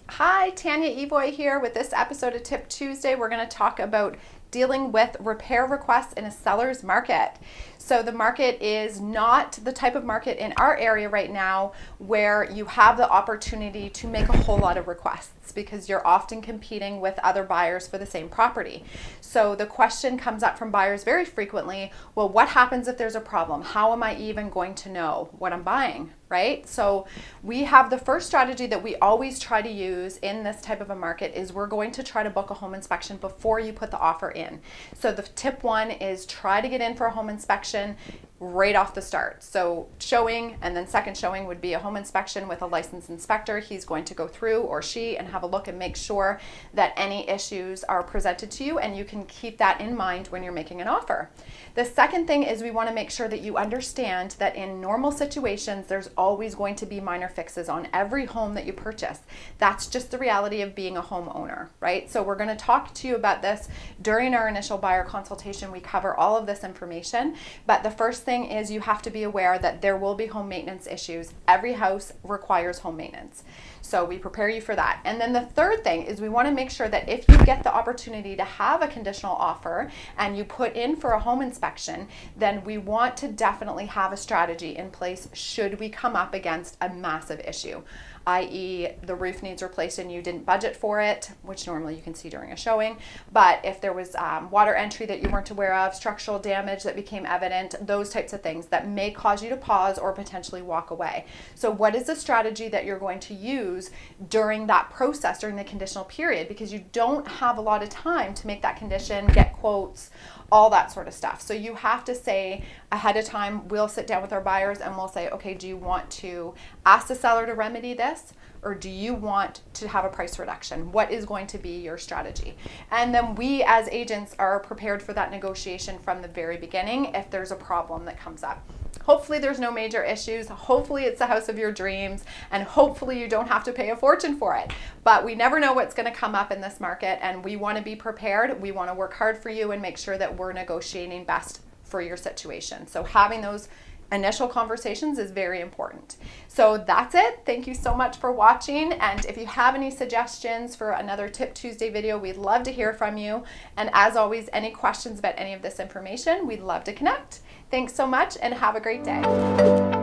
Hi, Tanyaevoy here with this episode of Tip Tuesday. We're going to talk about dealing with repair requests in a seller's market. So the market is not the type of market in our area right now where you have the opportunity to make a whole lot of requests because you're often competing with other buyers for the same property. So the question comes up from buyers very frequently, well, what happens if there's a problem? How am I even going to know what I'm buying, right? So we have the first strategy that we always try to use in this type of a market is we're going to try to book a home inspection before you put the offer in. So the tip one is try to get in for a home inspection right off the start. So showing and then second showing would be a home inspection with a licensed inspector. He's going to go through, or she, and have a look and make sure that any issues are presented to you, and you can keep that in mind when you're making an offer. The second thing is we want to make sure that you understand that in normal situations there's always going to be minor fixes on every home that you purchase. That's just the reality of being a homeowner, right? So we're going to talk to you about this during our initial buyer consultation. We cover all of this information, but the first thing is you have to be aware that there will be home maintenance issues. Every house requires home maintenance. So we prepare you for that. And then the third thing is we want to make sure that if you get the opportunity to have a conditional offer and you put in for a home inspection, then we want to definitely have a strategy in place should we come up against a massive issue, i.e. the roof needs replaced and you didn't budget for it, which normally you can see during a showing. But if there was water entry that you weren't aware of, structural damage that became evident, those types of things that may cause you to pause or potentially walk away. So what is the strategy that you're going to use during that process, during the conditional period? Because you don't have a lot of time to make that condition, get quotes, all that sort of stuff. So you have to say ahead of time, we'll sit down with our buyers and we'll say, okay, do you want to ask the seller to remedy this? Or do you want to have a price reduction? What is going to be your strategy? And then we as agents are prepared for that negotiation from the very beginning if there's a problem that comes up. Hopefully there's no major issues. Hopefully it's the house of your dreams, and hopefully you don't have to pay a fortune for it. But we never know what's going to come up in this market, and we want to be prepared. We want to work hard for you and make sure that we're negotiating best for your situation. So having those initial conversations is very important. So that's it. Thank you so much for watching. And if you have any suggestions for another Tip Tuesday video, we'd love to hear from you. And as always, any questions about any of this information, we'd love to connect. Thanks so much and have a great day.